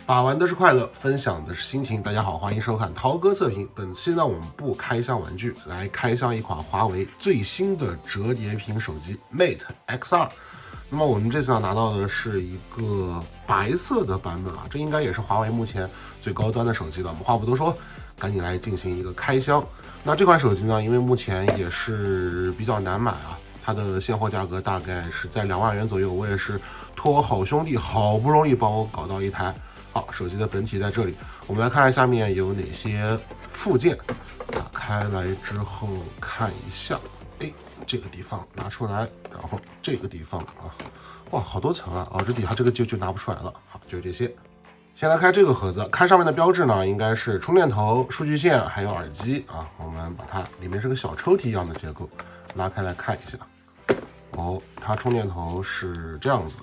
把玩的是快乐，分享的是心情。大家好，欢迎收看涛哥测评。本期呢，我们不开箱玩具，来开箱一款华为最新的折叠屏手机 Mate X2。那么我们这次拿到的是一个白色的版本啊，这应该也是华为目前最高端的手机了。我们话不多说，赶紧来进行一个开箱。那这款手机呢，因为目前也是比较难买啊。它的现货价格大概是在2万元左右，我也是托我好兄弟好不容易帮我搞到一台。好，手机的本体在这里，我们来看看下面有哪些附件。打开来之后看一下，哎，这个地方拿出来，然后这个地方啊，哇，好多层啊！哦，这底下这个就拿不出来了。好，就是这些。先来开这个盒子，看上面的标志呢，应该是充电头、数据线还有耳机啊。我们把它里面是个小抽屉一样的结构，拉开来看一下。哦，它充电头是这样子的，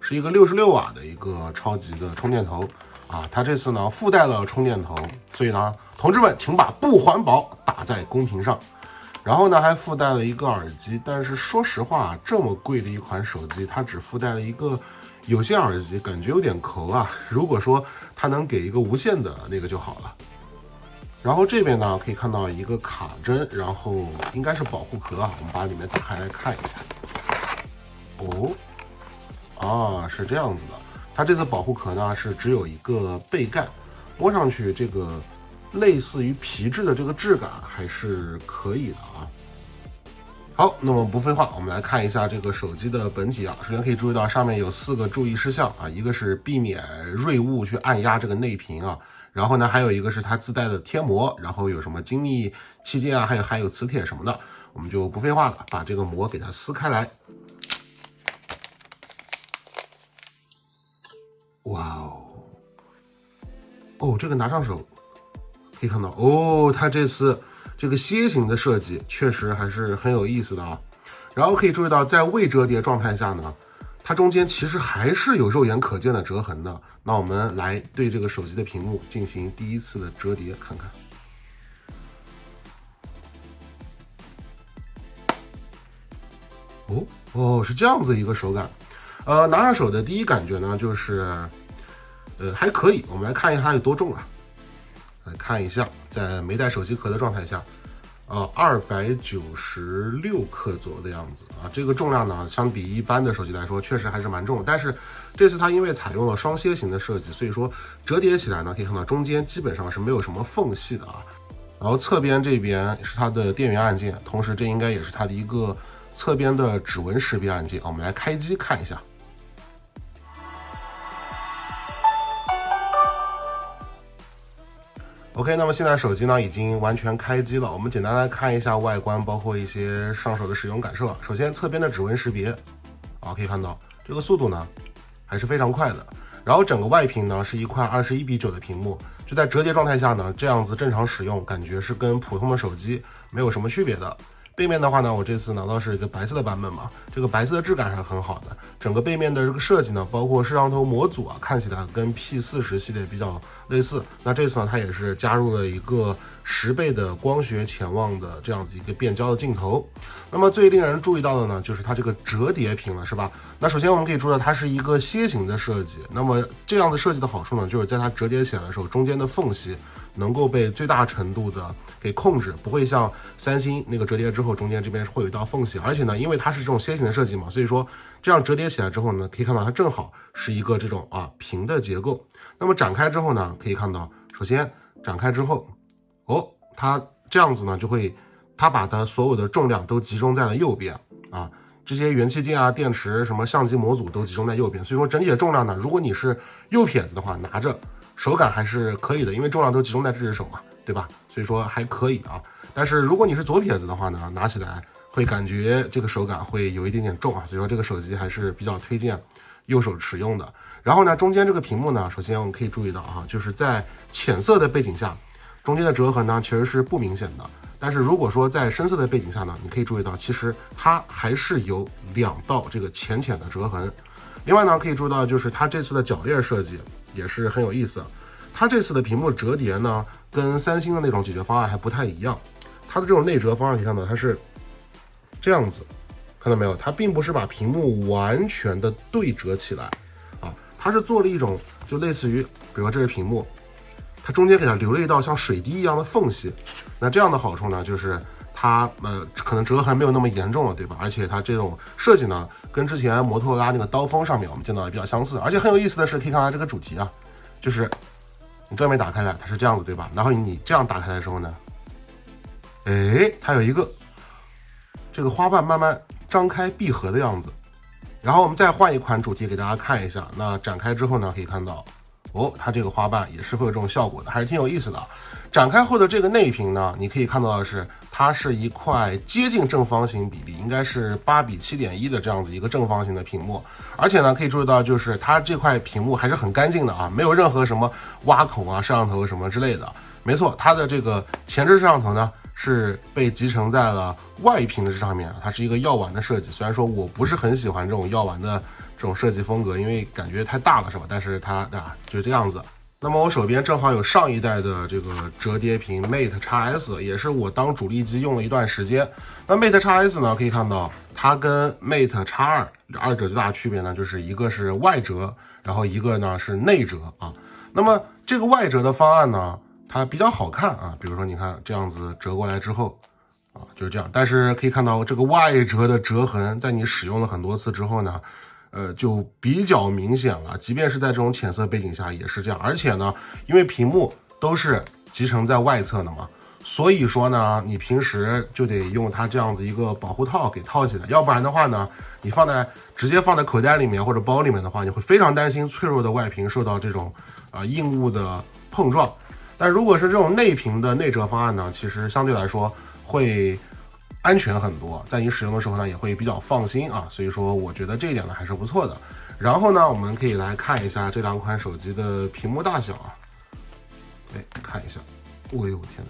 是一个66瓦的一个超级的充电头啊。它这次呢附带了充电头，所以呢，同志们请把不环保打在公屏上。然后呢还附带了一个耳机，但是说实话，这么贵的一款手机，它只附带了一个有线耳机，感觉有点抠啊。如果说它能给一个无线的那个就好了。然后这边呢可以看到一个卡针，然后应该是保护壳啊，我们把里面打开来看一下。哦，啊，是这样子的。它这次保护壳呢是只有一个背盖，摸上去这个类似于皮质的这个质感还是可以的啊。好，那么不废话，我们来看一下这个手机的本体啊。首先可以注意到上面有4个注意事项啊，一个是避免锐物去按压这个内屏啊。然后呢，还有一个是它自带的贴膜，然后有什么精密器件啊，还有磁铁什么的，我们就不废话了，把这个膜给它撕开来。哇哦，这个拿上手可以看到哦，它这次这个楔形的设计确实还是很有意思的啊。然后可以注意到，在未折叠状态下呢，它中间其实还是有肉眼可见的折痕的。那我们来对这个手机的屏幕进行第一次的折叠，看看。哦，是这样子一个手感。拿上手的第一感觉呢，就是还可以。我们来看一下它有多重啊。来看一下，在没带手机壳的状态下。296克左右的样子啊，这个重量呢，相比一般的手机来说，确实还是蛮重的。但是这次它因为采用了双楔形的设计，所以说折叠起来呢，可以看到中间基本上是没有什么缝隙的啊。然后侧边这边是它的电源按键，同时这应该也是它的一个侧边的指纹识别按键啊。我们来开机看一下。OK， 那么现在手机呢已经完全开机了，我们简单来看一下外观，包括一些上手的使用感受。首先侧边的指纹识别啊，可以看到这个速度呢还是非常快的。然后整个外屏呢是一块21:9的屏幕，就在折叠状态下呢，这样子正常使用，感觉是跟普通的手机没有什么区别的。背面的话呢，我这次拿到是一个白色的版本嘛，这个白色的质感还是很好的。整个背面的这个设计呢，包括摄像头模组啊，看起来跟 P40系列比较类似。那这次呢，它也是加入了一个10倍的光学潜望的这样子一个变焦的镜头。那么最令人注意到的呢，就是它这个折叠屏了，是吧？那首先我们可以注意到它是一个楔形的设计。那么这样的设计的好处呢，就是在它折叠起来的时候，中间的缝隙能够被最大程度的给控制，不会像三星那个折叠之后中间这边会有一道缝隙。而且呢，因为它是这种楔形的设计嘛，所以说这样折叠起来之后呢，可以看到它正好是一个这种平的结构。那么展开之后呢，可以看到，首先展开之后，它这样子呢就会，它把它所有的重量都集中在了右边啊。这些元器件啊、电池、什么相机模组都集中在右边，所以说整体的重量呢，如果你是右撇子的话，拿着手感还是可以的，因为重量都集中在这只手嘛，对吧？所以说还可以啊。但是如果你是左撇子的话呢，拿起来会感觉这个手感会有一点点重啊，所以说这个手机还是比较推荐右手使用的。然后呢，中间这个屏幕呢，首先我们可以注意到就是在浅色的背景下，中间的折痕呢其实是不明显的。但是如果说在深色的背景下呢，你可以注意到，其实它还是有2道这个浅浅的折痕。另外呢，可以注意到就是它这次的铰链设计也是很有意思。它这次的屏幕折叠呢，跟三星的那种解决方案还不太一样。它的这种内折方案可以看到它是这样子，看到没有？它并不是把屏幕完全的对折起来啊，它是做了一种就类似于，比如说这是屏幕，它中间给它留了一道像水滴一样的缝隙。那这样的好处呢，就是它可能折痕没有那么严重了，对吧？而且它这种设计呢，跟之前摩托罗拉那个刀锋上面我们见到的比较相似。而且很有意思的是，可以看到这个主题啊，就是你正面打开来它是这样子，对吧？然后你这样打开来的时候呢，哎，它有一个这个花瓣慢慢张开闭合的样子。然后我们再换一款主题给大家看一下，那展开之后呢，可以看到哦，它这个花瓣也是会有这种效果的，还是挺有意思的。展开后的这个内屏呢，你可以看到的是，它是一块接近正方形比例，应该是8:7.1的这样子一个正方形的屏幕。而且呢，可以注意到就是它这块屏幕还是很干净的啊，没有任何什么挖孔啊、摄像头什么之类的。没错，它的这个前置摄像头呢，是被集成在了外屏的这上面，它是一个药丸的设计。虽然说我不是很喜欢这种药丸的这种设计风格，因为感觉太大了，是吧？但是它就是这样子。那么我手边正好有上一代的这个折叠屏 Mate X S， 也是我当主力机用了一段时间。那 Mate X S 呢，可以看到它跟 Mate X2二者最大的区别呢，就是一个是外折，然后一个呢是内折啊。那么这个外折的方案呢，它比较好看啊，比如说你看这样子折过来之后啊，就是这样。但是可以看到这个外折的折痕，在你使用了很多次之后呢，就比较明显了。即便是在这种浅色背景下也是这样。而且呢，因为屏幕都是集成在外侧的嘛，所以说呢，你平时就得用它这样子一个保护套给套起来，要不然的话呢，你直接放在口袋里面或者包里面的话，你会非常担心脆弱的外屏受到这种硬物的碰撞。但如果是这种内屏的内折方案呢，其实相对来说会安全很多，在你使用的时候呢也会比较放心啊，所以说我觉得这一点呢还是不错的。然后呢，我们可以来看一下这两款手机的屏幕大小啊，看一下，哦呦天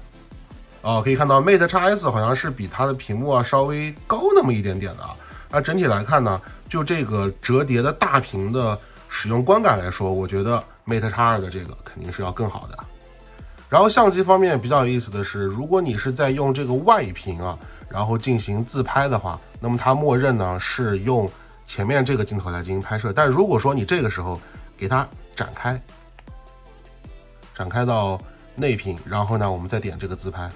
哪！哦，可以看到 Mate X S 好像是比它的屏幕稍微高那么一点点的啊。那整体来看呢，就这个折叠的大屏的使用观感来说，我觉得 Mate X2的这个肯定是要更好的。然后相机方面比较有意思的是，如果你是在用这个外屏啊，然后进行自拍的话，那么它默认呢是用前面这个镜头来进行拍摄。但如果说你这个时候给它展开到内屏，然后呢我们再点这个自拍，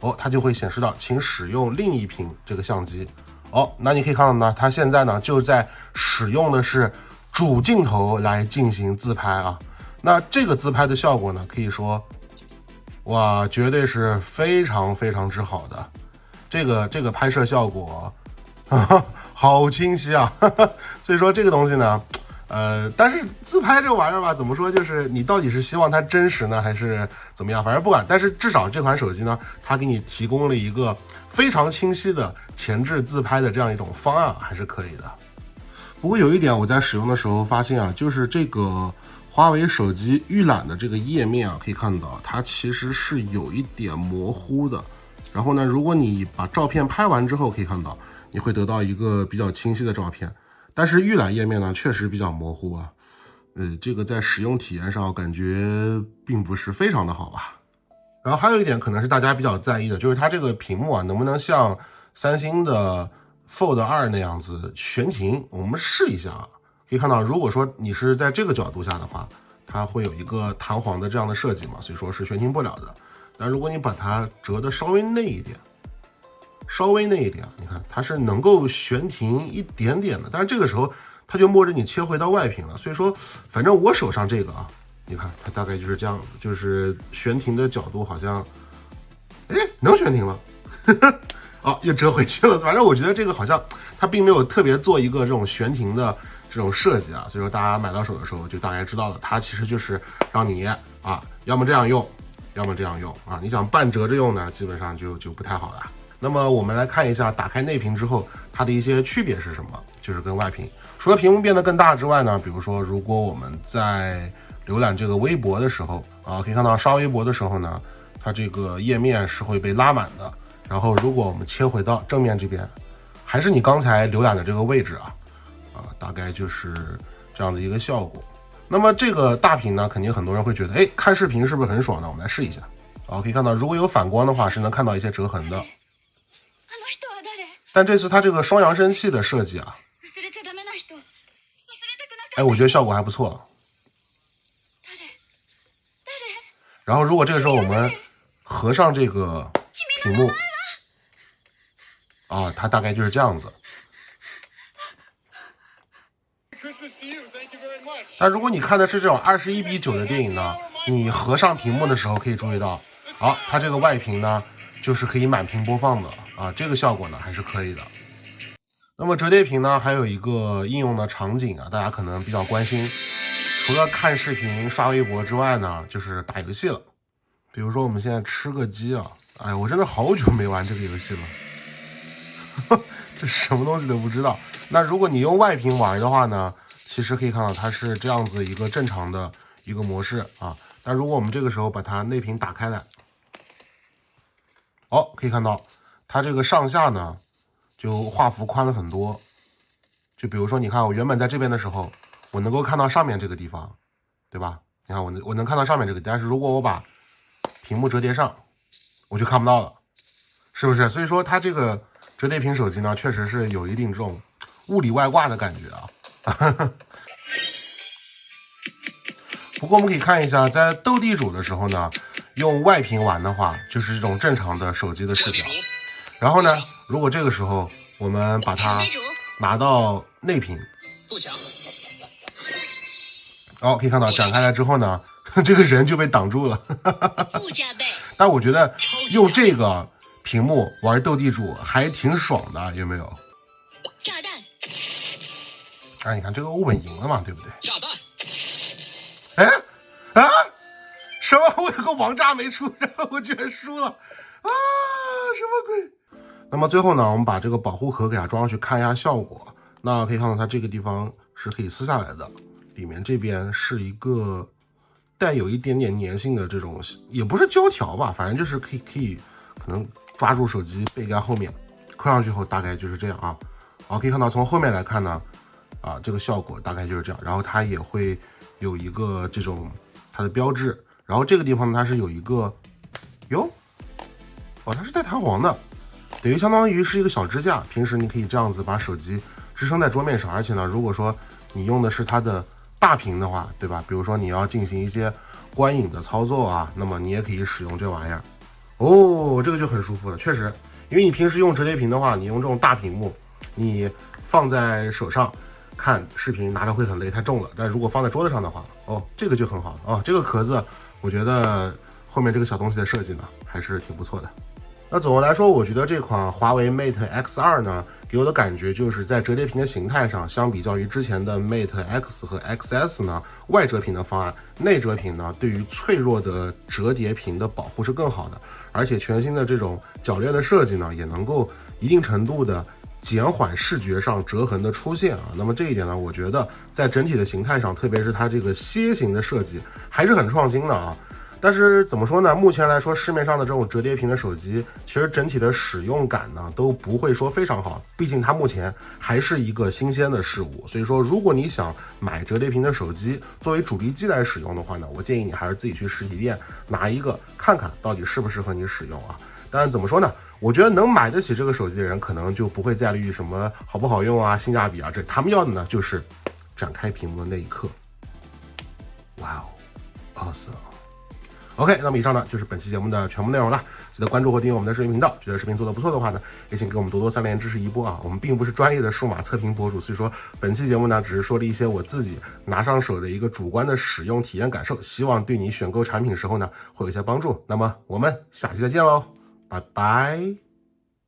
哦，它就会显示到请使用另一屏这个相机。哦，那你可以看到呢，它现在呢就在使用的是主镜头来进行自拍啊。那这个自拍的效果呢，可以说，哇，绝对是非常非常之好的。这个拍摄效果，好清晰啊！所以说这个东西呢，但是自拍这玩意儿吧，怎么说，就是你到底是希望它真实呢，还是怎么样？反正不管，但是至少这款手机呢，它给你提供了一个非常清晰的前置自拍的这样一种方案，还是可以的。不过有一点我在使用的时候发现啊，就是这个华为手机预览的这个页面啊，可以看到它其实是有一点模糊的。然后呢，如果你把照片拍完之后，可以看到你会得到一个比较清晰的照片。但是预览页面呢，确实比较模糊啊。这个在使用体验上感觉并不是非常的好吧。然后还有一点可能是大家比较在意的，就是它这个屏幕啊，能不能像三星的 Fold 2那样子悬停？我们试一下啊。可以看到，如果说你是在这个角度下的话，它会有一个弹簧的这样的设计嘛，所以说是悬停不了的。但如果你把它折的稍微内一点，你看它是能够悬停一点点的，但是这个时候它就默认你切回到外屏了。所以说，反正我手上这个啊，你看它大概就是这样子，就是悬停的角度好像，能悬停了，哦，又折回去了。反正我觉得这个好像它并没有特别做一个这种悬停的这种设计啊，所以说大家买到手的时候就大概知道了，它其实就是让你啊，要么这样用，要么这样用啊。你想半折着用呢，基本上就不太好了。那么我们来看一下打开内屏之后它的一些区别是什么，就是跟外屏除了屏幕变得更大之外呢，比如说如果我们在浏览这个微博的时候啊，可以看到刷微博的时候呢，它这个页面是会被拉满的。然后如果我们切回到正面这边，还是你刚才浏览的这个位置啊，大概就是这样的一个效果。那么这个大屏呢，肯定很多人会觉得，看视频是不是很爽呢？我们来试一下。可以看到，如果有反光的话，是能看到一些折痕的。但这次它这个双扬声器的设计啊，哎，我觉得效果还不错。然后如果这个时候我们合上这个屏幕，啊，它大概就是这样子。那如果你看的是这种21:9的电影呢，你合上屏幕的时候可以注意到，好，它这个外屏呢就是可以满屏播放的啊，这个效果呢还是可以的。那么折叠屏呢还有一个应用的场景啊，大家可能比较关心，除了看视频、刷微博之外呢，就是打游戏了。比如说我们现在吃个鸡啊，哎，我真的好久没玩这个游戏了，这什么东西都不知道。那如果你用外屏玩的话呢，其实可以看到它是这样子一个正常的一个模式啊。但如果我们这个时候把它内屏打开来，哦，可以看到它这个上下呢就画幅宽了很多。就比如说你看我原本在这边的时候，我能够看到上面这个地方，对吧？你看我能看到上面这个，但是如果我把屏幕折叠上，我就看不到了，是不是？所以说它这个折叠屏手机呢，确实是有一定这种物理外挂的感觉啊。不过我们可以看一下，在斗地主的时候呢，用外屏玩的话，就是这种正常的手机的视角。然后呢，如果这个时候我们把它拿到内屏，哦，可以看到展开来之后呢，这个人就被挡住了。但我觉得用这个屏幕玩斗地主还挺爽的，有没有？炸弹。哎，你看这个欧本赢了嘛，对不对？炸弹。哎啊！什么？我有个王炸没出，然后我居然输了啊！什么鬼？那么最后呢，我们把这个保护壳给它装上去，看一下效果。那可以看到它这个地方是可以撕下来的，里面这边是一个带有一点点粘性的这种，也不是胶条吧，反正就是可以可能抓住手机背盖后面，扣上去后大概就是这样啊。好，可以看到从后面来看呢，啊，这个效果大概就是这样。然后它也会有一个这种它的标志，然后这个地方呢它是有一个哟，哦，它是带弹簧的，等于相当于是一个小支架，平时你可以这样子把手机支撑在桌面上，而且呢，如果说你用的是它的大屏的话，对吧？比如说你要进行一些观影的操作啊，那么你也可以使用这玩意儿。哦，这个就很舒服了，确实，因为你平时用折叠屏的话，你用这种大屏幕，你放在手上看视频拿着会很累，太重了。但如果放在桌子上的话，哦，这个就很好哦。这个壳子，我觉得后面这个小东西的设计呢，还是挺不错的。那总的来说，我觉得这款华为 Mate X2 呢，给我的感觉就是在折叠屏的形态上，相比较于之前的 Mate X 和 XS 呢，外折屏的方案，内折屏呢，对于脆弱的折叠屏的保护是更好的，而且全新的这种铰链的设计呢，也能够一定程度的减缓视觉上折痕的出现啊。那么这一点呢，我觉得在整体的形态上，特别是它这个楔形的设计，还是很创新的啊。但是怎么说呢？目前来说，市面上的这种折叠屏的手机，其实整体的使用感呢都不会说非常好，毕竟它目前还是一个新鲜的事物。所以说，如果你想买折叠屏的手机作为主力机来使用的话呢，我建议你还是自己去实体店拿一个看看到底适不适合你使用啊。当然怎么说呢？我觉得能买得起这个手机的人，可能就不会在意什么好不好用啊、性价比啊，这他们要的呢就是展开屏幕的那一刻。哇哦 ，awesome！OK， 那么以上呢就是本期节目的全部内容了。记得关注或订阅我们的视频频道。觉得视频做得不错的话呢，也请给我们多多3连支持一波啊！我们并不是专业的数码测评博主，所以说本期节目呢只是说了一些我自己拿上手的一个主观的使用体验感受，希望对你选购产品时候呢会有一些帮助。那么我们下期再见喽，拜拜。